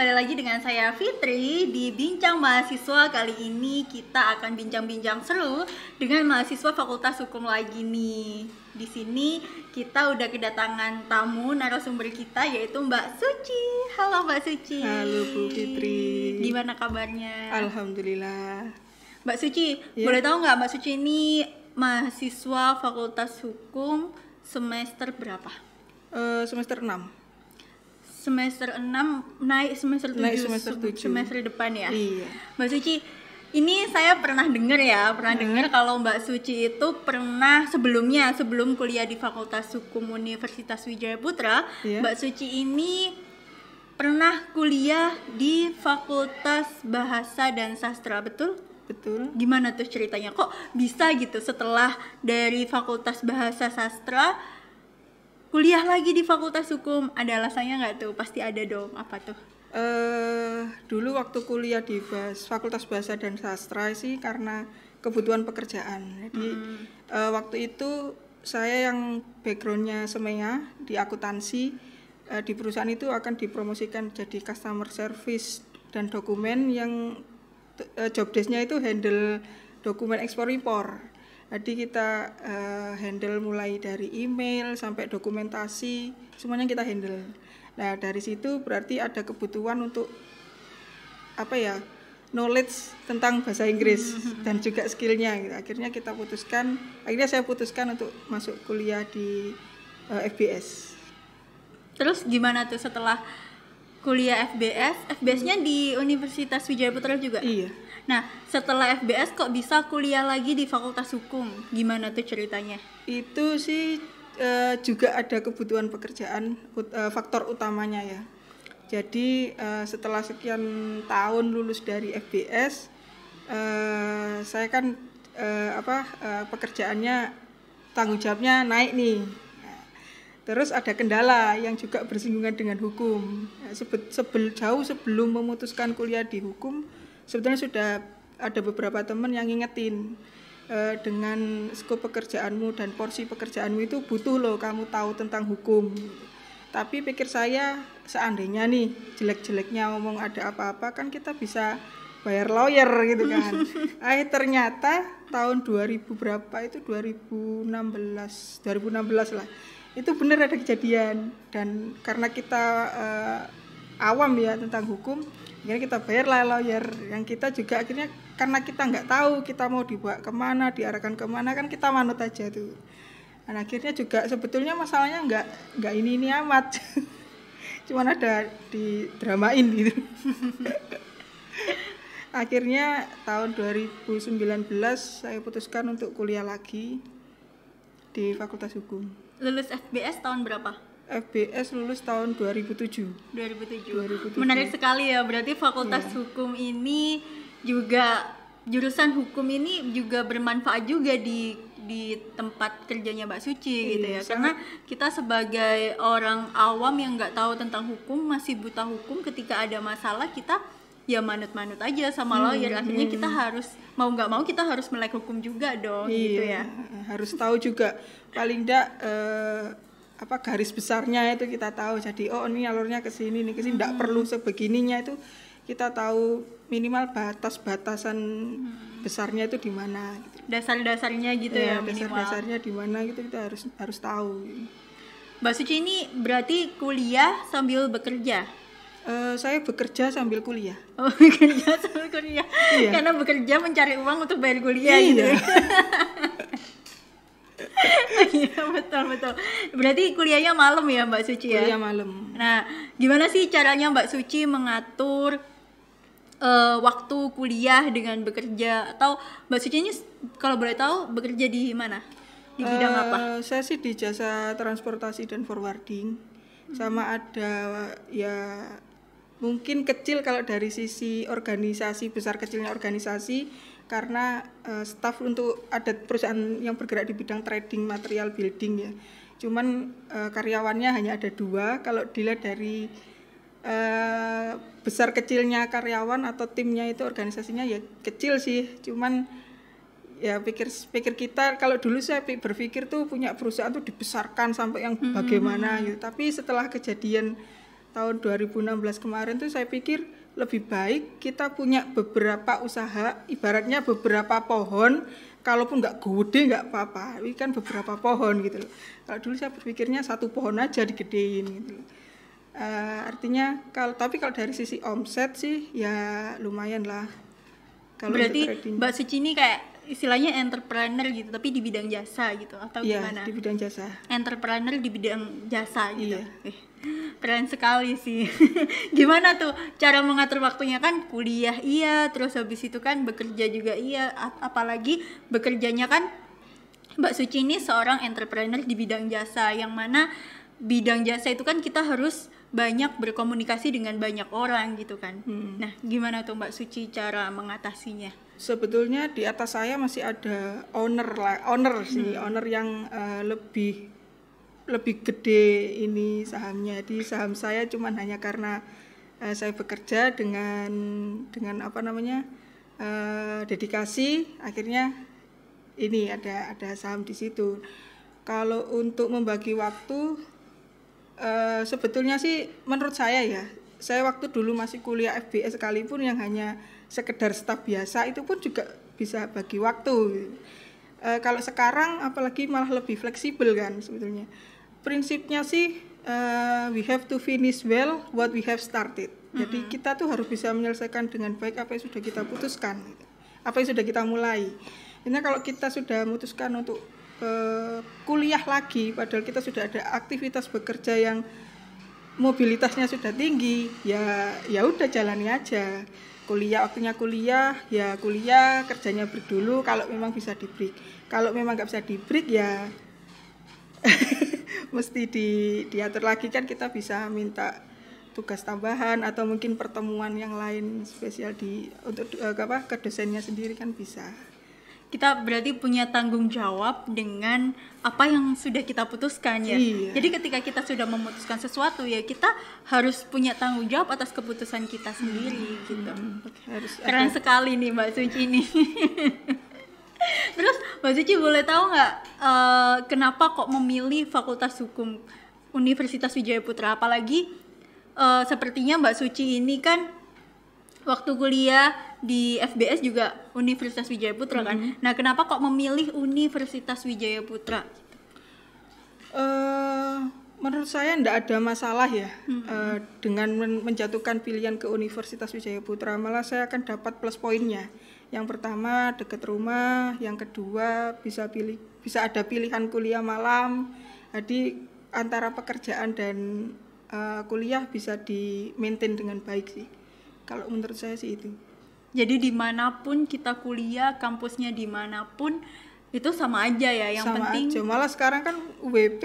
kembali lagi dengan saya Fitri di Bincang Mahasiswa. Kali ini kita akan bincang-bincang seru dengan mahasiswa Fakultas Hukum lagi nih. Di sini kita udah kedatangan tamu narasumber kita yaitu Mbak Suci. Halo Mbak Suci. Halo Bu Fitri. Gimana kabarnya? Alhamdulillah. Mbak Suci, boleh tahu nggak Mbak Suci ini mahasiswa Fakultas Hukum semester berapa? Semester 6. Semester 6 naik semester 7, Naik semester 7. semester depan ya. Iya. Mbak Suci, ini saya pernah dengar dengar kalau Mbak Suci itu pernah sebelum kuliah di Fakultas Hukum Universitas Wijaya Putra, Iya. Mbak Suci ini pernah kuliah di Fakultas Bahasa dan Sastra, betul? Betul. Gimana tuh ceritanya? Kok bisa gitu setelah dari Fakultas Bahasa Sastra kuliah lagi di Fakultas Hukum? Ada alasannya nggak tuh? Pasti ada dong. Apa tuh? Dulu waktu kuliah di Fakultas Bahasa dan Sastra sih karena kebutuhan pekerjaan. Jadi waktu itu saya yang backgroundnya semea di akuntansi, di perusahaan itu akan dipromosikan jadi customer service dan dokumen yang job desk-nya itu handle dokumen ekspor impor. Jadi kita handle mulai dari email sampai dokumentasi, semuanya kita handle. Nah dari situ berarti ada kebutuhan untuk knowledge tentang bahasa Inggris dan juga skillnya. Gitu. Akhirnya saya putuskan untuk masuk kuliah di FBS. Terus gimana tuh setelah kuliah FBS? FBS-nya di Universitas Wijaya Putra juga? Iya. Nah, setelah FBS kok bisa kuliah lagi di Fakultas Hukum? Gimana tuh ceritanya? Itu sih juga ada kebutuhan pekerjaan, faktor utamanya ya. Jadi setelah sekian tahun lulus dari FBS, saya kan pekerjaannya, tanggung jawabnya naik nih. Terus ada kendala yang juga bersinggungan dengan hukum. Jauh sebelum memutuskan kuliah di hukum, sebetulnya sudah ada beberapa teman yang ngingetin dengan skop pekerjaanmu dan porsi pekerjaanmu itu butuh loh kamu tahu tentang hukum. Tapi pikir saya, seandainya nih jelek-jeleknya ngomong ada apa-apa kan kita bisa bayar lawyer gitu kan. Ternyata tahun 2000 berapa itu 2016 lah. Itu benar ada kejadian, dan karena kita awam ya tentang hukum, akhirnya kita bayar lah lawyer. Yang kita juga akhirnya karena kita nggak tahu kita mau dibawa kemana, diarahkan kemana, kan kita manut aja tuh. Dan akhirnya juga sebetulnya masalahnya nggak ini amat, cuman ada didramain gitu. Akhirnya tahun 2019 saya putuskan untuk kuliah lagi di Fakultas Hukum. Lulus FBS tahun berapa? FBS lulus tahun 2007. 2007. Menarik sekali ya, berarti Fakultas Hukum ini juga, jurusan hukum ini juga bermanfaat juga di tempat kerjanya Mbak Suci gitu ya. Karena kita sebagai orang awam yang nggak tahu tentang hukum, masih buta hukum, ketika ada masalah kita ya manut-manut aja sama lawyer. Akhirnya kita harus, mau nggak mau kita harus melek hukum juga dong. Gitu ya. Harus tahu juga paling enggak garis besarnya itu kita tahu. Jadi ini alurnya ke sini, enggak perlu sebegininya, itu kita tahu minimal batasan besarnya itu di mana gitu. Dasar-dasarnya gitu ya minimal. Dasar-dasarnya di mana gitu kita harus tahu. Mbak Suci ini berarti kuliah sambil bekerja? Saya bekerja sambil kuliah. Oh, bekerja sambil kuliah. Iya. Karena bekerja mencari uang untuk bayar kuliah gitu. Iya, betul. Berarti kuliahnya malam ya Mbak Suci ya? Kuliah malam. Nah, gimana sih caranya Mbak Suci mengatur waktu kuliah dengan bekerja? Atau Mbak Suci ini kalau boleh tahu bekerja di mana? Di bidang apa? Saya sih di jasa transportasi dan forwarding. Sama ada ya mungkin kecil kalau dari sisi organisasi, besar kecilnya organisasi, karena staf untuk ada perusahaan yang bergerak di bidang trading material building ya. Cuman karyawannya hanya ada 2. Kalau dilihat dari besar kecilnya karyawan atau timnya itu, organisasinya ya kecil sih. Cuman ya pikir kita, kalau dulu saya berpikir tuh punya perusahaan tuh dibesarkan sampai yang bagaimana gitu. Tapi setelah kejadian tahun 2016 kemarin tuh saya pikir lebih baik kita punya beberapa usaha, ibaratnya beberapa pohon, kalaupun nggak gede nggak apa-apa, ini kan beberapa pohon gitu loh. Kalau dulu saya berpikirnya satu pohon aja digedein gitu loh. Artinya tapi kalau dari sisi omset sih ya lumayan lah. Kalau berarti Mbak Suci ini kayak istilahnya entrepreneur gitu, tapi di bidang jasa gitu atau gimana? Iya, di bidang jasa. Entrepreneur di bidang jasa gitu. Iya. Keren sekali sih. Gimana tuh cara mengatur waktunya? Kan kuliah iya, terus habis itu kan bekerja juga iya, apalagi bekerjanya kan Mbak Suci ini seorang entrepreneur di bidang jasa, yang mana bidang jasa itu kan kita harus banyak berkomunikasi dengan banyak orang gitu kan. Nah, gimana tuh Mbak Suci cara mengatasinya? Sebetulnya di atas saya masih ada owner yang lebih gede ini sahamnya. Di saham saya cuman hanya karena saya bekerja dengan dedikasi, akhirnya ini ada saham di situ. Kalau untuk membagi waktu, sebetulnya sih menurut saya ya, saya waktu dulu masih kuliah FBS sekalipun yang hanya sekedar staf biasa itu pun juga bisa bagi waktu. Kalau sekarang apalagi malah lebih fleksibel kan sebetulnya. Prinsipnya sih we have to finish well what we have started. Jadi kita tuh harus bisa menyelesaikan dengan baik apa yang sudah kita putuskan, apa yang sudah kita mulai. Ini kalau kita sudah memutuskan untuk kuliah lagi, padahal kita sudah ada aktivitas bekerja yang mobilitasnya sudah tinggi, ya udah jalani aja. Waktunya kuliah, ya kuliah, kerjanya break dulu kalau memang bisa di break. Kalau memang nggak bisa di break ya mesti diatur lagi, kan kita bisa minta tugas tambahan atau mungkin pertemuan yang lain spesial untuk ke dosennya sendiri kan bisa. Kita berarti punya tanggung jawab dengan apa yang sudah kita putuskan ya. Iya. Jadi ketika kita sudah memutuskan sesuatu ya kita harus punya tanggung jawab atas keputusan kita sendiri gitu. Keren sekali nih Mbak Suci ini. Terus Mbak Suci boleh tahu nggak kenapa kok memilih Fakultas Hukum Universitas Wijaya Putra? Apalagi sepertinya Mbak Suci ini kan waktu kuliah di FBS juga Universitas Wijaya Putra kan. Nah, kenapa kok memilih Universitas Wijaya Putra? Menurut saya tidak ada masalah ya dengan menjatuhkan pilihan ke Universitas Wijaya Putra. Malah saya akan dapat plus poinnya. Yang pertama dekat rumah, yang kedua bisa ada pilihan kuliah malam. Jadi antara pekerjaan dan kuliah bisa di-maintain dengan baik sih. Kalau menurut saya sih itu. Jadi dimanapun kita kuliah, kampusnya dimanapun itu sama aja ya. Yang sama penting aja. Malah sekarang kan UWP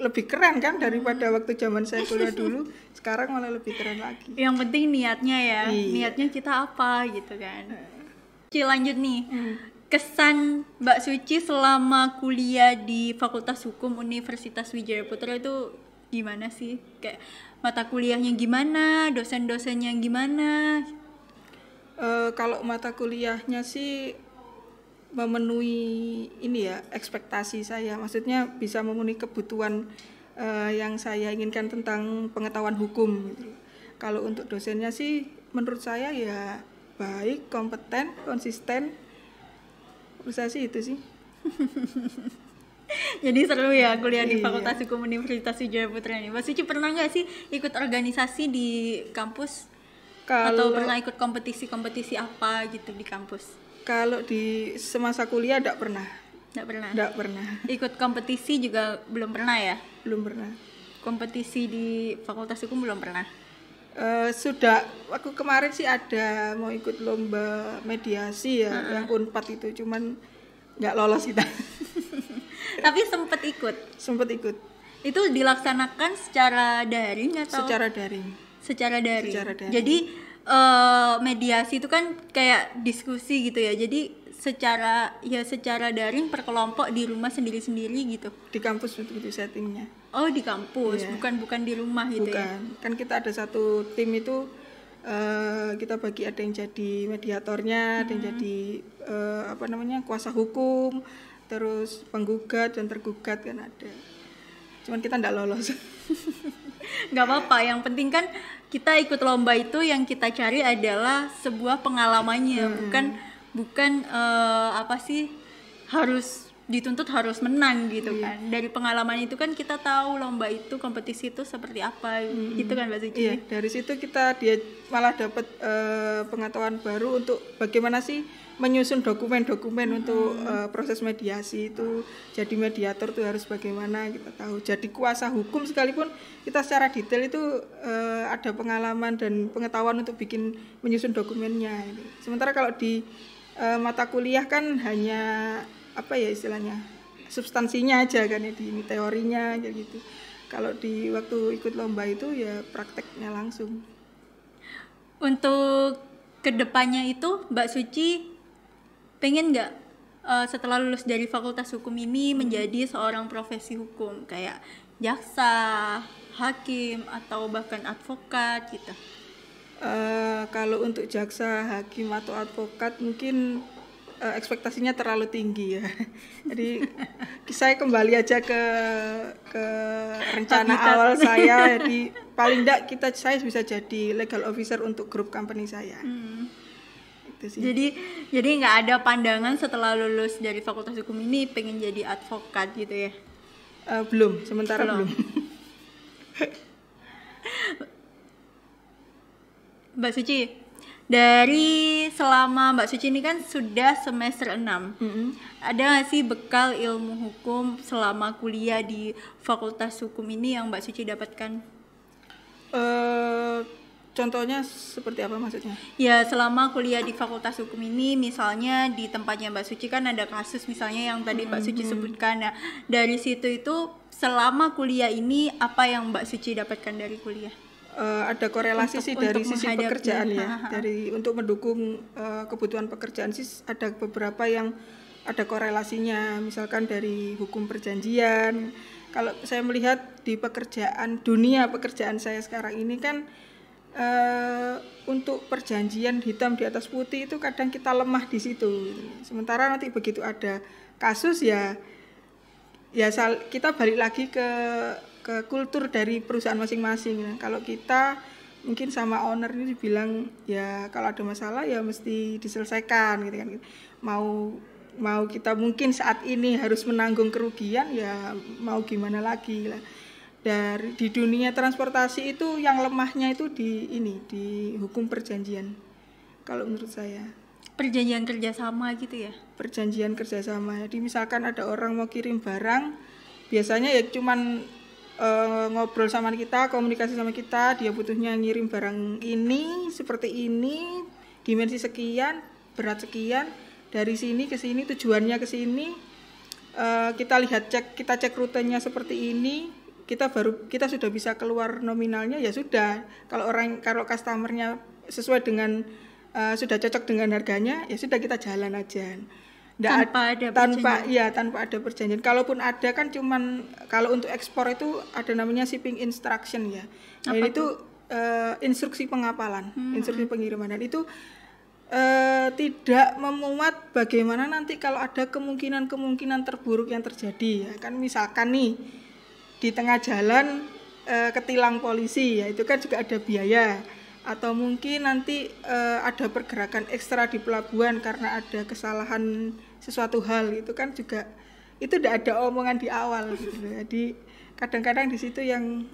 lebih keren kan daripada waktu zaman saya kuliah dulu. Sekarang malah lebih keren lagi. Yang penting niatnya ya. Iya. Niatnya kita apa gitu kan. Oke, lanjut nih. Kesan Mbak Suci selama kuliah di Fakultas Hukum Universitas Wijaya Putra itu gimana sih? Kayak mata kuliahnya gimana, dosen-dosennya gimana? Kalau mata kuliahnya sih memenuhi ini ya ekspektasi saya, maksudnya bisa memenuhi kebutuhan yang saya inginkan tentang pengetahuan hukum gitu. Kalau untuk dosennya sih menurut saya ya baik, kompeten, konsisten. Menurut saya sih itu sih. Jadi seru ya kuliah di Fakultas Hukum Universitas Wijaya Putra ini. Mbak Suci pernah nggak sih ikut organisasi di kampus? Atau pernah ikut kompetisi-kompetisi apa gitu di kampus? Kalau di semasa kuliah tidak pernah. Tidak pernah. Ikut kompetisi juga belum pernah ya? Belum pernah. Kompetisi di Fakultas Hukum belum pernah? Sudah, aku kemarin sih ada mau ikut lomba mediasi ya, yang Unpad itu, cuman nggak lolos kita. Tapi sempat ikut? Sempat ikut. Itu dilaksanakan secara daring atau? Secara daring. Jadi mediasi itu kan kayak diskusi gitu ya. Jadi secara daring per kelompok di rumah sendiri-sendiri gitu. Di kampus itu settingnya. Oh, di kampus, bukan di rumah gitu ya. Kan kita ada satu tim itu kita bagi, ada yang jadi mediatornya, ada yang jadi kuasa hukum, terus penggugat dan tergugat kan ada. cuman kita nggak lolos. Nggak apa-apa, yang penting kan kita ikut lomba itu yang kita cari adalah sebuah pengalamannya, bukan apa sih harus dituntut harus menang gitu kan. Dari pengalaman itu kan kita tahu lomba itu, kompetisi itu seperti apa gitu kan Mbak Suci. Iya, dari situ dia malah dapat pengetahuan baru untuk bagaimana sih menyusun dokumen-dokumen untuk proses mediasi itu. Jadi mediator itu harus bagaimana kita tahu. Jadi kuasa hukum sekalipun kita secara detail itu ada pengalaman dan pengetahuan untuk menyusun dokumennya. Sementara kalau di mata kuliah kan hanya apa ya istilahnya, substansinya aja kan ya, di teorinya kayak gitu. Kalau di waktu ikut lomba itu ya prakteknya langsung. Untuk kedepannya itu Mbak Suci pengen nggak setelah lulus dari Fakultas Hukum ini menjadi seorang profesi hukum kayak jaksa, hakim atau bahkan advokat gitu? Kalau untuk jaksa, hakim atau advokat mungkin ekspektasinya terlalu tinggi ya. Jadi saya kembali aja ke rencana awal saya. Jadi paling enggak saya bisa jadi legal officer untuk grup company saya. Itu sih. Jadi nggak ada pandangan setelah lulus dari Fakultas Hukum ini pengen jadi advokat gitu ya? Belum, sementara belum. Mbak Suci, dari selama Mbak Suci ini kan sudah semester 6, ada nggak sih bekal ilmu hukum selama kuliah di Fakultas Hukum ini yang Mbak Suci dapatkan? Contohnya seperti apa maksudnya? Ya selama kuliah di Fakultas Hukum ini, misalnya di tempatnya Mbak Suci kan ada kasus misalnya yang tadi Mbak Suci sebutkan. Nah, dari situ itu selama kuliah ini apa yang Mbak Suci dapatkan dari kuliah? Ada korelasi sih dari sisi pekerjaan ya. Untuk mendukung kebutuhan pekerjaan sih ada beberapa yang ada korelasinya. Misalkan dari hukum perjanjian. Kalau saya melihat di dunia pekerjaan saya sekarang ini kan untuk perjanjian hitam di atas putih itu kadang kita lemah di situ. Sementara nanti begitu ada kasus ya kita balik lagi ke kultur dari perusahaan masing-masing. Nah, kalau kita mungkin sama owner ini dibilang ya kalau ada masalah ya mesti diselesaikan gitu kan. Mau kita mungkin saat ini harus menanggung kerugian ya mau gimana lagi lah. Di dunia transportasi itu yang lemahnya itu di hukum perjanjian. Kalau menurut saya. Perjanjian kerjasama gitu ya? Perjanjian kerjasama. Jadi misalkan ada orang mau kirim barang, biasanya ya cuman ngobrol sama kita, komunikasi sama kita, dia butuhnya ngirim barang ini, seperti ini, dimensi sekian, berat sekian, dari sini ke sini, tujuannya ke sini, kita cek rutenya seperti ini, kita sudah bisa keluar nominalnya, ya sudah. Kalau customernya sesuai dengan sudah cocok dengan harganya, ya sudah kita jalan aja. Tanpa ada perjanjian. Kalaupun ada kan cuman kalau untuk ekspor itu ada namanya shipping instruction ya. Nah, itu instruksi pengapalan, instruksi pengiriman, dan itu tidak memuat bagaimana nanti kalau ada kemungkinan terburuk yang terjadi ya. Kan misalkan nih di tengah jalan ketilang polisi ya, itu kan juga ada biaya. Atau mungkin nanti ada pergerakan ekstra di pelabuhan karena ada kesalahan sesuatu hal, itu kan juga itu tidak ada omongan di awal gitu. Jadi kadang-kadang di situ yang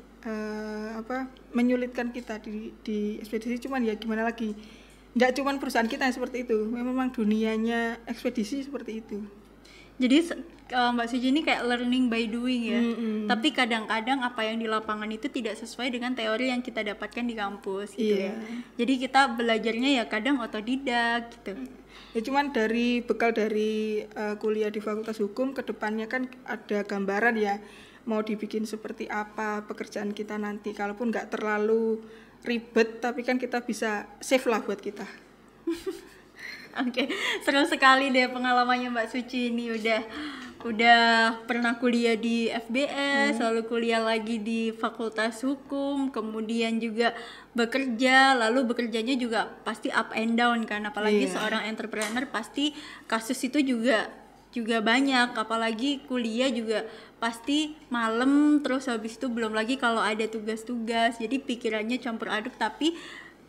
menyulitkan kita di ekspedisi. Cuman ya gimana lagi, nggak cuman perusahaan kita yang seperti itu, memang dunianya ekspedisi seperti itu. Jadi Mbak Suci ini kayak learning by doing ya. Tapi kadang-kadang apa yang di lapangan itu tidak sesuai dengan teori yang kita dapatkan di kampus gitu ya. Jadi kita belajarnya ya kadang otodidak gitu. Ya cuman bekal dari kuliah di Fakultas Hukum, kedepannya kan ada gambaran ya mau dibikin seperti apa pekerjaan kita nanti. Kalaupun nggak terlalu ribet, tapi kan kita bisa save lah buat kita. Oke, seru sekali deh pengalamannya Mbak Suci ini. Udah pernah kuliah di FBS, lalu kuliah lagi di Fakultas Hukum, kemudian juga bekerja, lalu bekerjanya juga pasti up and down kan, apalagi seorang entrepreneur pasti kasus itu juga juga banyak, apalagi kuliah juga pasti malam, terus habis itu belum lagi kalau ada tugas-tugas, jadi pikirannya campur aduk. Tapi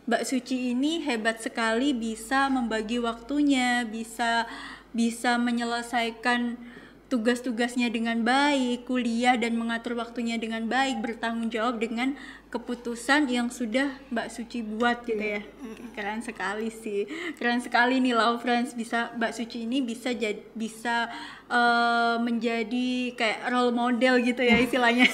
Mbak Suci ini hebat sekali, bisa membagi waktunya, bisa menyelesaikan tugas-tugasnya dengan baik, kuliah dan mengatur waktunya dengan baik, bertanggung jawab dengan keputusan yang sudah Mbak Suci buat gitu ya. Keren sekali sih, keren sekali nih Lau Friends, bisa Mbak Suci ini bisa menjadi kayak role model gitu ya istilahnya.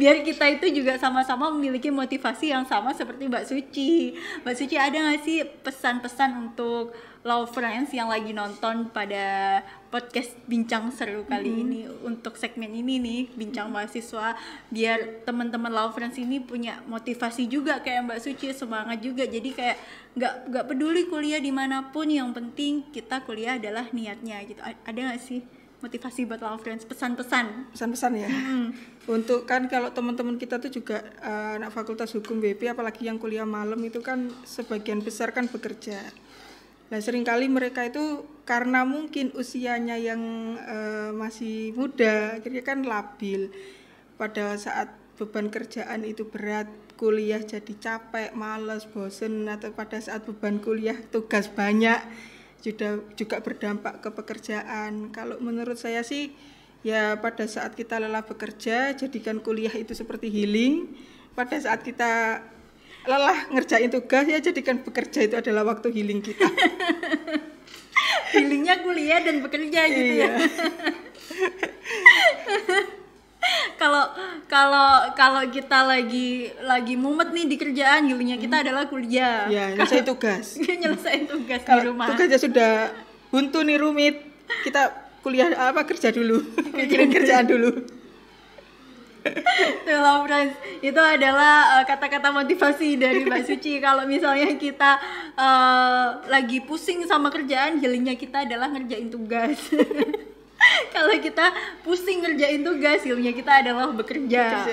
Biar kita itu juga sama-sama memiliki motivasi yang sama seperti Mbak Suci. Mbak Suci ada nggak sih pesan-pesan untuk Law Friends yang lagi nonton pada podcast Bincang Seru kali ini, untuk segmen ini nih, Bincang Mahasiswa, biar teman-teman Law Friends ini punya motivasi juga kayak Mbak Suci, semangat juga. Jadi kayak nggak peduli kuliah dimanapun, yang penting kita kuliah adalah niatnya gitu. Ada nggak sih motivasi buat Law Friends, pesan-pesan ya. Untuk kan kalau teman-teman kita tuh juga anak Fakultas Hukum WP, apalagi yang kuliah malam itu kan sebagian besar kan bekerja. Nah seringkali mereka itu karena mungkin usianya yang masih muda, akhirnya kan labil. Pada saat beban kerjaan itu berat, kuliah jadi capek, malas, bosen, atau pada saat beban kuliah tugas banyak, juga berdampak ke pekerjaan. Kalau menurut saya sih ya pada saat kita lelah bekerja, jadikan kuliah itu seperti healing. Pada saat kita lelah ngerjain tugas, ya jadikan bekerja itu adalah waktu healing kita. Healingnya kuliah dan bekerja gitu ya. Kalau kita lagi mumet nih di kerjaan, healingnya kita adalah kuliah. Ya, nyelesain tugas. Nyelesain tugas di rumah. Tugasnya sudah buntu nih, rumit, kita kerja dulu. Mikirin kerjaan dulu. Tuh Friends, itu adalah kata-kata motivasi dari Mbak Suci. Kalau misalnya kita lagi pusing sama kerjaan, healingnya kita adalah ngerjain tugas. Kalau kita pusing ngerjain tugas, healingnya kita adalah bekerja.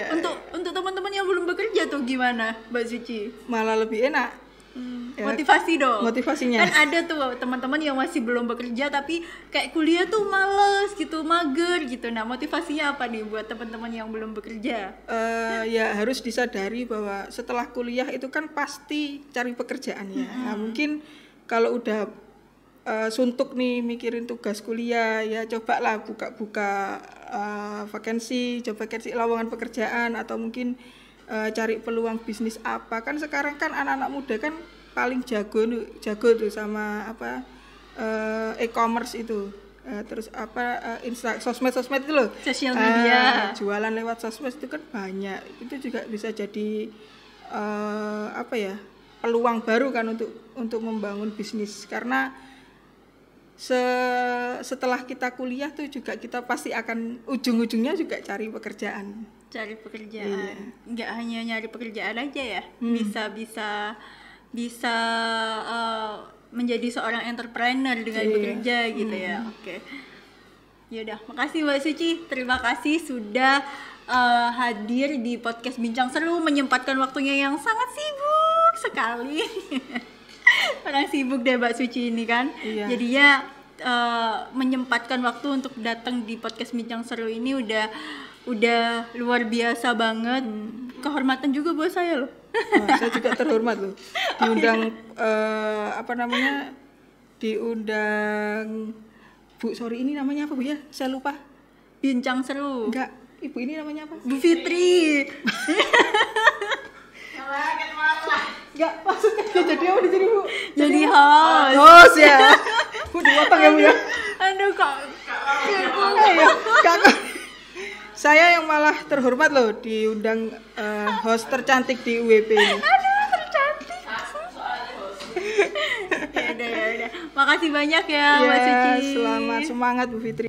Untuk teman-teman yang belum bekerja tuh gimana Mbak Suci? Malah lebih enak. Ya, motivasi dong. Motivasinya. Kan ada tuh teman-teman yang masih belum bekerja tapi kayak kuliah tuh males gitu, mager gitu. Nah, motivasinya apa nih buat teman-teman yang belum bekerja? Ya harus disadari bahwa setelah kuliah itu kan pasti cari pekerjaan ya. Nah, mungkin kalau udah suntuk nih mikirin tugas kuliah, ya cobalah buka-buka vakansi lowongan pekerjaan, atau mungkin cari peluang bisnis apa. Kan sekarang kan anak-anak muda kan paling jago tuh sama e-commerce itu, terus sosmed itu loh, sosial media, jualan lewat sosmed itu kan banyak. Itu juga bisa jadi peluang baru kan untuk membangun bisnis. Karena setelah kita kuliah tuh juga kita pasti akan ujung-ujungnya juga cari pekerjaan. Iya. Nggak hanya nyari pekerjaan aja ya, bisa menjadi seorang entrepreneur dengan bekerja gitu ya. Oke. Yaudah, makasih Mbak Suci, terima kasih sudah hadir di podcast Bincang Seru, menyempatkan waktunya yang sangat sibuk sekali. Orang sibuk deh Mbak Suci ini kan. Iya. Jadinya menyempatkan waktu untuk datang di podcast Bincang Seru ini udah luar biasa banget. Kehormatan juga buat saya loh. Saya juga terhormat loh. Diundang diundang Bu, sorry ini namanya apa Bu ya? Saya lupa. Bincang Seru. Enggak, Ibu ini namanya apa? Bu Fitri. Enggak, maksudnya jadi apa di sini Bu? Jadi host. Host ya. Bu dipotong ya Bu ya. Aduh kok. Saya yang malah terhormat loh diundang host tercantik di UWP ini. Aduh, tercantik. Ya udah. Makasih banyak ya Mbak Suci. Selamat semangat Bu Fitri.